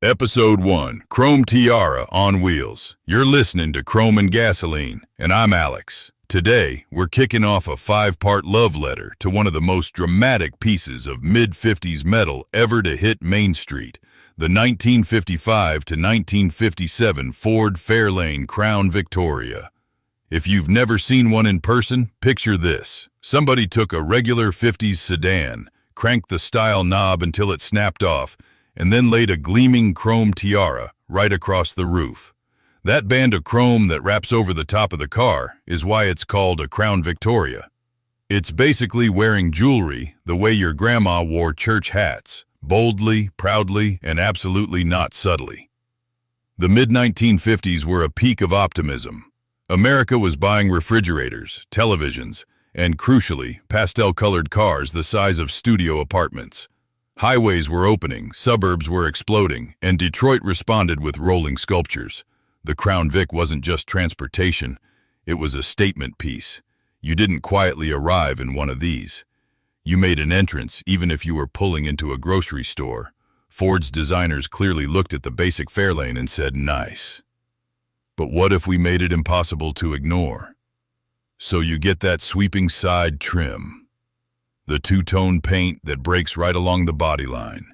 Episode 1, Chrome Tiara on Wheels. You're listening to Chrome and Gasoline, and I'm Alex. Today, we're kicking off a 5-part love letter to one of the most dramatic pieces of mid-50s metal ever to hit Main Street, the 1955 to 1957 Ford Fairlane Crown Victoria. If you've never seen one in person, picture this. Somebody took a regular 50s sedan, cranked the style knob until it snapped off, and then laid a gleaming chrome tiara right across the roof. That band of chrome that wraps over the top of the car is why it's called a Crown Victoria. It's basically wearing jewelry the way your grandma wore church hats, boldly, proudly, and absolutely not subtly. The mid-1950s were a peak of optimism. America was buying refrigerators, televisions, and crucially, pastel-colored cars the size of studio apartments. Highways were opening, suburbs were exploding, and Detroit responded with rolling sculptures. The Crown Vic wasn't just transportation, it was a statement piece. You didn't quietly arrive in one of these. You made an entrance even if you were pulling into a grocery store. Ford's designers clearly looked at the basic Fairlane and said, nice. But what if we made it impossible to ignore? So you get that sweeping side trim, the two-tone paint that breaks right along the body line,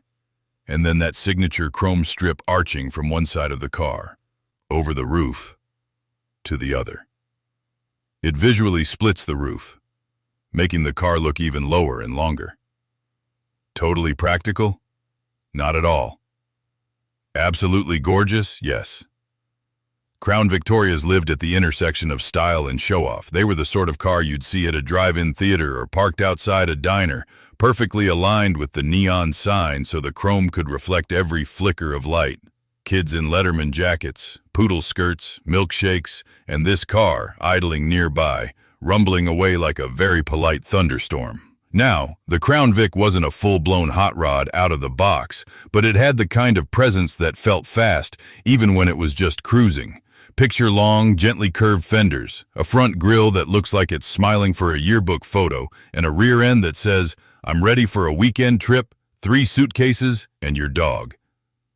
and then that signature chrome strip arching from one side of the car, over the roof, to the other. It visually splits the roof, making the car look even lower and longer. Totally practical? Not at all. Absolutely gorgeous? Yes. Crown Victorias lived at the intersection of style and show-off. They were the sort of car you'd see at a drive-in theater or parked outside a diner, perfectly aligned with the neon sign so the chrome could reflect every flicker of light. Kids in Letterman jackets, poodle skirts, milkshakes, and this car idling nearby, rumbling away like a very polite thunderstorm. Now, the Crown Vic wasn't a full-blown hot rod out of the box, but it had the kind of presence that felt fast, even when it was just cruising. Picture long, gently curved fenders, a front grille that looks like it's smiling for a yearbook photo, and a rear end that says, I'm ready for a weekend trip, 3 suitcases, and your dog.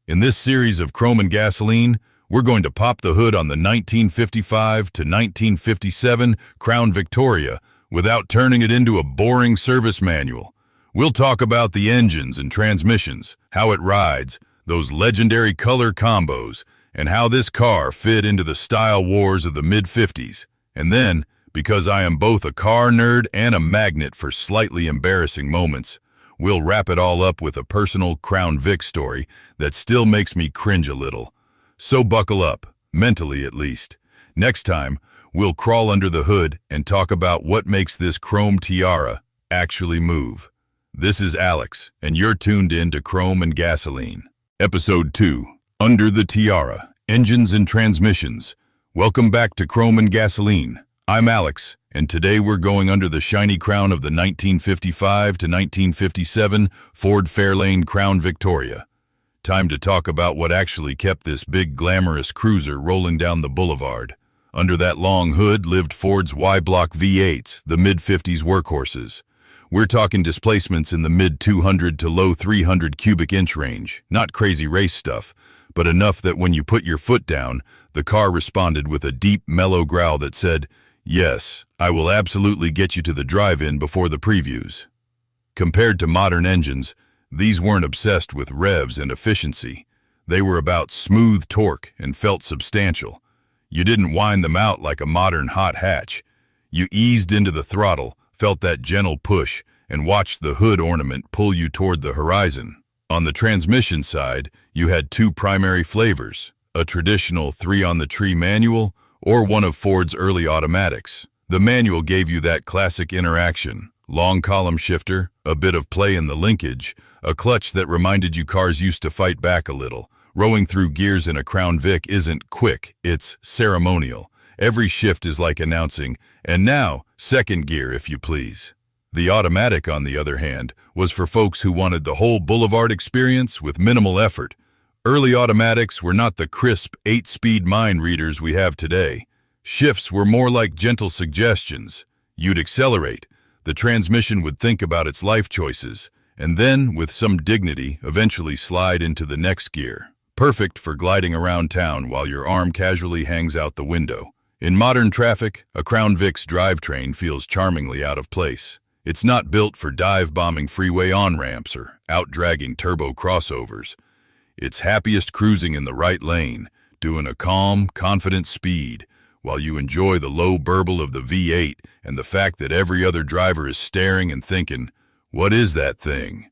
In this series of Chrome and Gasoline, we're going to pop the hood on the 1955 to 1957 Crown Victoria without turning it into a boring service manual. We'll talk about the engines and transmissions, how it rides, those legendary color combos, and how this car fit into the style wars of the mid-50s. And then, because I am both a car nerd and a magnet for slightly embarrassing moments, we'll wrap it all up with a personal Crown Vic story that still makes me cringe a little. So buckle up, mentally at least. Next time, we'll crawl under the hood and talk about what makes this chrome tiara actually move. This is Alex, and you're tuned in to Chrome and Gasoline. Episode 2. Under the Tiara, Engines and Transmissions. Welcome back to Chrome and Gasoline. I'm Alex, and today we're going under the shiny crown of the 1955 to 1957 Ford Fairlane Crown Victoria. Time to talk about what actually kept this big glamorous cruiser rolling down the boulevard. Under that long hood lived Ford's Y-block V8s, the mid-50s workhorses. We're talking displacements in the mid-200 to low 300 cubic inch range, not crazy race stuff, but enough that when you put your foot down, the car responded with a deep, mellow growl that said, yes, I will absolutely get you to the drive-in before the previews. Compared to modern engines, these weren't obsessed with revs and efficiency. They were about smooth torque and felt substantial. You didn't wind them out like a modern hot hatch. You eased into the throttle, felt that gentle push, and watched the hood ornament pull you toward the horizon. On the transmission side, you had 2 primary flavors, a traditional 3-on-the-tree manual or one of Ford's early automatics. The manual gave you that classic interaction, long column shifter, a bit of play in the linkage, a clutch that reminded you cars used to fight back a little. Rowing through gears in a Crown Vic isn't quick, it's ceremonial. Every shift is like announcing, and now, second gear if you please. The automatic, on the other hand, was for folks who wanted the whole boulevard experience with minimal effort. Early automatics were not the crisp 8-speed mind readers we have today. Shifts were more like gentle suggestions. You'd accelerate. The transmission would think about its life choices, and then, with some dignity, eventually slide into the next gear. perfect for gliding around town while your arm casually hangs out the window. In modern traffic, a Crown Vic's drivetrain feels charmingly out of place. It's not built for dive-bombing freeway on-ramps or out-dragging turbo crossovers. It's happiest cruising in the right lane, doing a calm, confident speed, while you enjoy the low burble of the V8 and the fact that every other driver is staring and thinking, "What is that thing?"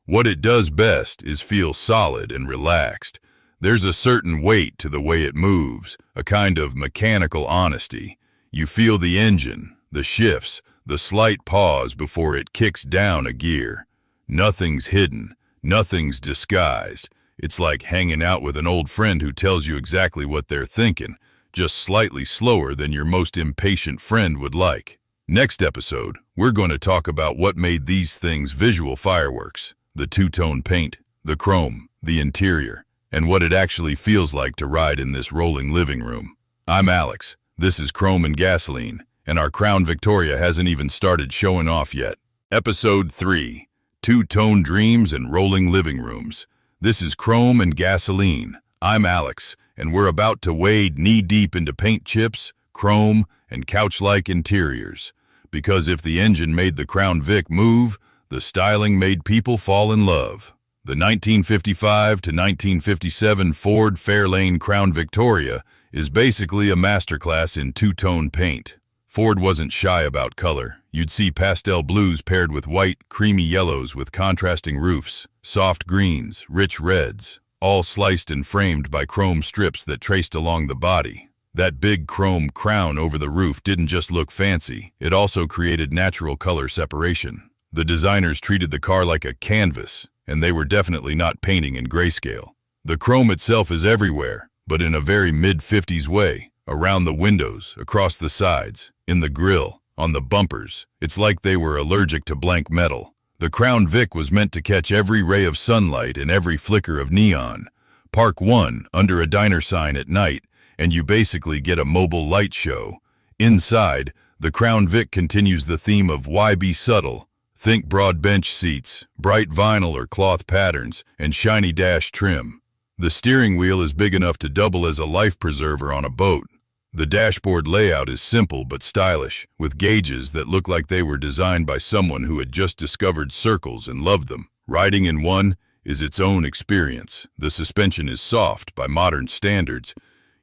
What it does best is feel solid and relaxed. There's a certain weight to the way it moves, a kind of mechanical honesty. You feel the engine, the shifts, the slight pause before it kicks down a gear. Nothing's hidden, nothing's disguised. It's like hanging out with an old friend who tells you exactly what they're thinking, just slightly slower than your most impatient friend would like. Next episode, we're going to talk about what made these things visual fireworks, the two-tone paint, the chrome, the interior, and what it actually feels like to ride in this rolling living room. I'm Alex, this is Chrome and Gasoline, and our Crown Victoria hasn't even started showing off yet. Episode 3, Two-Tone Dreams and Rolling Living Rooms. This is Chrome and Gasoline. I'm Alex, and we're about to wade knee-deep into paint chips, chrome, and couch-like interiors. Because if the engine made the Crown Vic move, the styling made people fall in love. The 1955 to 1957 Ford Fairlane Crown Victoria is basically a masterclass in two-tone paint. Ford wasn't shy about color. You'd see pastel blues paired with white, creamy yellows with contrasting roofs, soft greens, rich reds, all sliced and framed by chrome strips that traced along the body. That big chrome crown over the roof didn't just look fancy, it also created natural color separation. The designers treated the car like a canvas, and they were definitely not painting in grayscale. The chrome itself is everywhere, but in a very mid-50s way, around the windows, across the sides, in the grille, on the bumpers. It's like they were allergic to blank metal. The Crown Vic was meant to catch every ray of sunlight and every flicker of neon. Park 1 under a diner sign at night, and you basically get a mobile light show. Inside, the Crown Vic continues the theme of why be subtle. Think broad bench seats, bright vinyl or cloth patterns, and shiny dash trim. The steering wheel is big enough to double as a life preserver on a boat. The dashboard layout is simple but stylish, with gauges that look like they were designed by someone who had just discovered circles and loved them. Riding in one is its own experience. The suspension is soft by modern standards.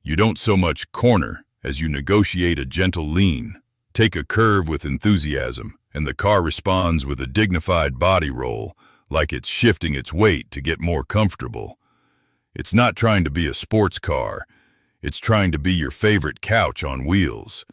You don't so much corner as you negotiate a gentle lean. Take a curve with enthusiasm, and the car responds with a dignified body roll, like it's shifting its weight to get more comfortable. It's not trying to be a sports car. It's trying to be your favorite couch on wheels.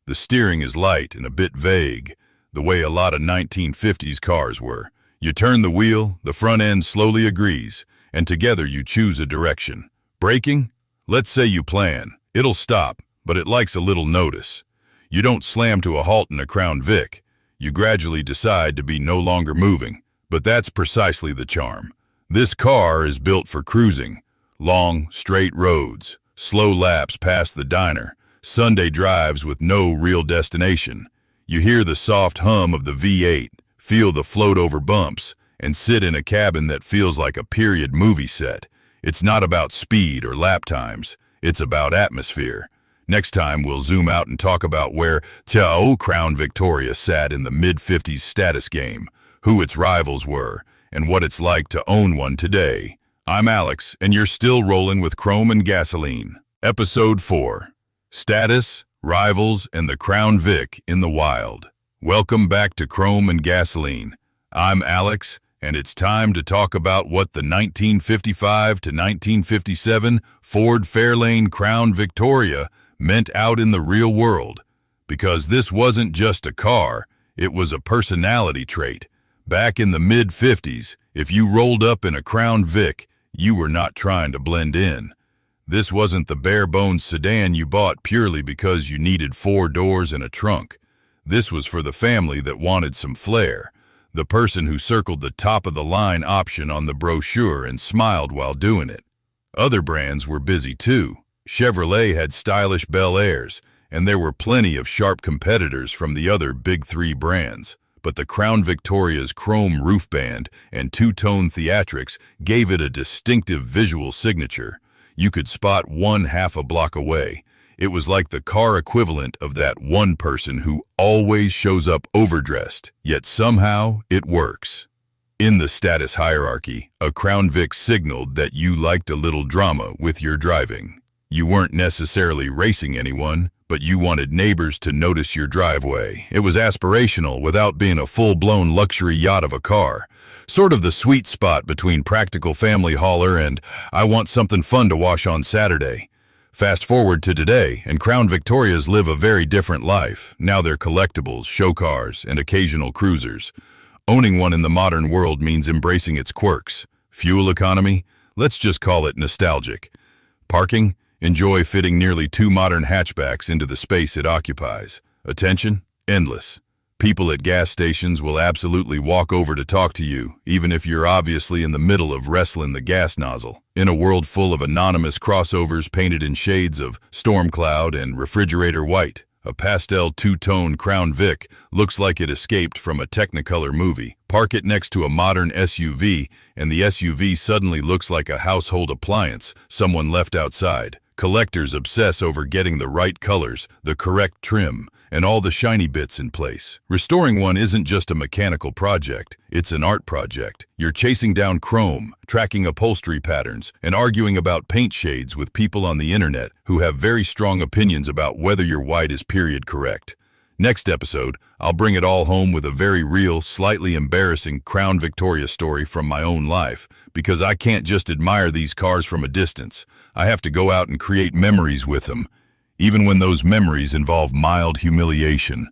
The steering is light and a bit vague, the way a lot of 1950s cars were. You turn the wheel, the front end slowly agrees, and together you choose a direction. Braking? Let's say you plan. It'll stop, but it likes a little notice. You don't slam to a halt in a Crown Vic. You gradually decide to be no longer moving, but that's precisely the charm. This car is built for cruising. Long, straight roads, slow laps past the diner, Sunday drives with no real destination. You hear the soft hum of the V8, feel the float over bumps, and sit in a cabin that feels like a period movie set. It's not about speed or lap times, it's about atmosphere. Next time we'll zoom out and talk about where Crown Victoria sat in the mid-50s status game, who its rivals were, and what it's like to own one today. I'm Alex, and you're still rolling with Chrome and Gasoline. Episode 4, Status, Rivals, and the Crown Vic in the Wild. Welcome back to Chrome and Gasoline. I'm Alex, and it's time to talk about what the 1955 to 1957 Ford Fairlane Crown Victoria meant out in the real world. Because this wasn't just a car, it was a personality trait. Back in the mid-50s, if you rolled up in a Crown Vic, you were not trying to blend in. This wasn't the bare-bones sedan you bought purely because you needed 4 doors and a trunk. This was for the family that wanted some flair, the person who circled the top-of-the-line option on the brochure and smiled while doing it. Other brands were busy too. Chevrolet had stylish Bel Airs, and there were plenty of sharp competitors from the other big 3 brands. but the Crown Victoria's chrome roof band and two-tone theatrics gave it a distinctive visual signature. You could spot one half a block away. It was like the car equivalent of that one person who always shows up overdressed, yet somehow it works. In the status hierarchy, a Crown Vic signaled that you liked a little drama with your driving. You weren't necessarily racing anyone, but you wanted neighbors to notice your driveway. It was aspirational without being a full-blown luxury yacht of a car. Sort of the sweet spot between practical family hauler and I want something fun to wash on Saturday. Fast forward to today, and Crown Victorias live a very different life. Now they're collectibles, show cars, and occasional cruisers. Owning one in the modern world means embracing its quirks. Fuel economy? Let's just call it nostalgic. Parking? Enjoy fitting nearly 2 modern hatchbacks into the space it occupies. Attention? Endless. People at gas stations will absolutely walk over to talk to you, even if you're obviously in the middle of wrestling the gas nozzle. In a world full of anonymous crossovers painted in shades of storm cloud and refrigerator white, a pastel two-tone Crown Vic looks like it escaped from a Technicolor movie. Park it next to a modern SUV, and the SUV suddenly looks like a household appliance someone left outside. Collectors obsess over getting the right colors, the correct trim, and all the shiny bits in place. Restoring one isn't just a mechanical project, it's an art project. You're chasing down chrome, tracking upholstery patterns, and arguing about paint shades with people on the internet who have very strong opinions about whether your white is period correct. Next episode, I'll bring it all home with a very real, slightly embarrassing Crown Victoria story from my own life, because I can't just admire these cars from a distance. I have to go out and create memories with them, even when those memories involve mild humiliation.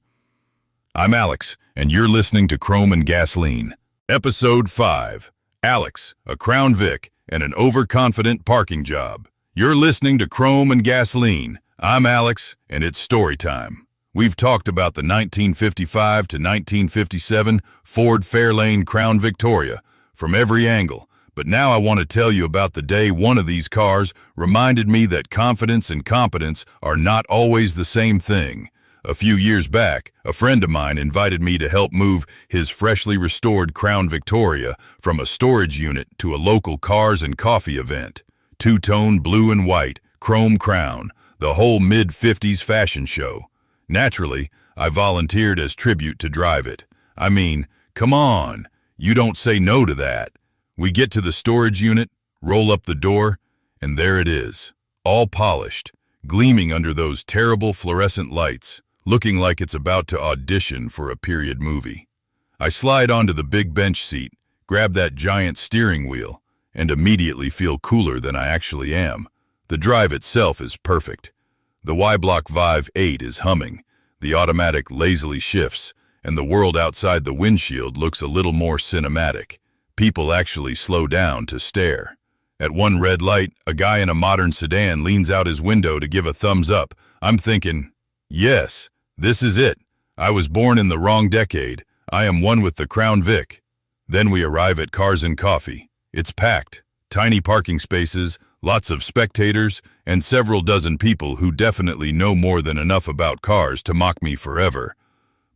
I'm Alex, and you're listening to Chrome and Gasoline. Episode 5. Alex, a Crown Vic, and an overconfident parking job. You're listening to Chrome and Gasoline. I'm Alex, and it's story time. We've talked about the 1955 to 1957 Ford Fairlane Crown Victoria from every angle, but now I want to tell you about the day one of these cars reminded me that confidence and competence are not always the same thing. A few years back, a friend of mine invited me to help move his freshly restored Crown Victoria from a storage unit to a local cars and coffee event. Two-tone blue and white, chrome crown, the whole mid-50s fashion show. Naturally, I volunteered as tribute to drive it. I mean, come on, you don't say no to that. We get to the storage unit, roll up the door, and there it is, all polished, gleaming under those terrible fluorescent lights, looking like it's about to audition for a period movie. I slide onto the big bench seat, grab that giant steering wheel, and immediately feel cooler than I actually am. The drive itself is perfect. The Y-Block Vive 8 is humming, the automatic lazily shifts, and the world outside the windshield looks a little more cinematic. People actually slow down to stare. At one red light, a guy in a modern sedan leans out his window to give a thumbs up. I'm thinking, yes, this is it. I was born in the wrong decade. I am one with the Crown Vic. Then we arrive at Cars and Coffee. It's packed, tiny parking spaces, lots of spectators, and several dozen people who definitely know more than enough about cars to mock me forever.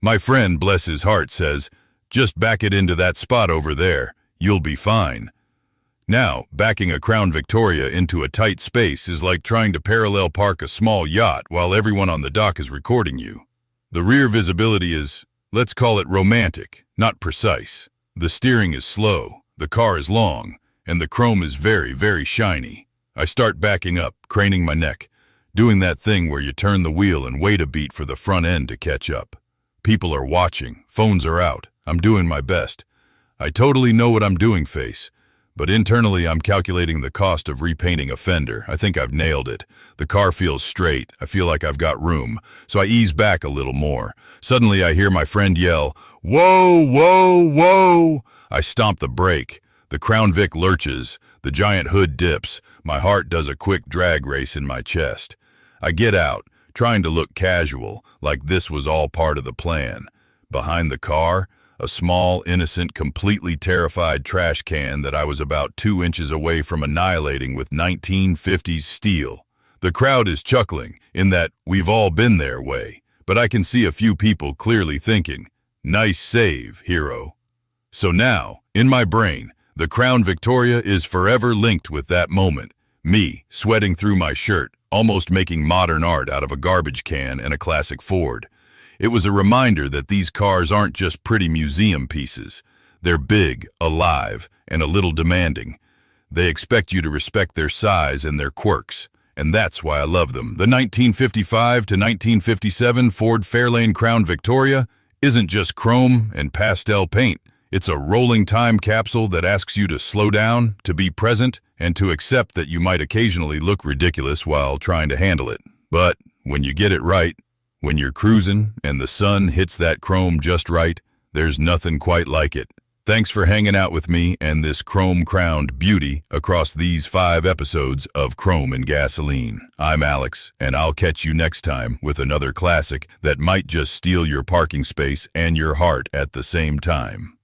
My friend, bless his heart, says, just back it into that spot over there. You'll be fine. Now, backing a Crown Victoria into a tight space is like trying to parallel park a small yacht while everyone on the dock is recording you. The rear visibility is, let's call it romantic, not precise. The steering is slow, the car is long, and the chrome is very, very shiny. I start backing up, craning my neck, doing that thing where you turn the wheel and wait a beat for the front end to catch up. People are watching, phones are out, I'm doing my best. I totally know what I'm doing face, but internally I'm calculating the cost of repainting a fender. I think I've nailed it. The car feels straight, I feel like I've got room, so I ease back a little more. Suddenly I hear my friend yell, "Whoa, whoa, whoa!" I stomp the brake. The Crown Vic lurches, the giant hood dips, my heart does a quick drag race in my chest. I get out, trying to look casual, like this was all part of the plan. Behind the car, a small, innocent, completely terrified trash can that I was about 2 inches away from annihilating with 1950s steel. The crowd is chuckling, in that we've all been there way, but I can see a few people clearly thinking, Nice save, hero. So now, in my brain, the Crown Victoria is forever linked with that moment. Me, sweating through my shirt, almost making modern art out of a garbage can and a classic Ford. It was a reminder that these cars aren't just pretty museum pieces. They're big, alive, and a little demanding. They expect you to respect their size and their quirks, and that's why I love them. The 1955 to 1957 Ford Fairlane Crown Victoria isn't just chrome and pastel paint. It's a rolling time capsule that asks you to slow down, to be present, and to accept that you might occasionally look ridiculous while trying to handle it. But when you get it right, when you're cruising and the sun hits that chrome just right, there's nothing quite like it. Thanks for hanging out with me and this chrome-crowned beauty across these 5 episodes of Chrome and Gasoline. I'm Alex, and I'll catch you next time with another classic that might just steal your parking space and your heart at the same time.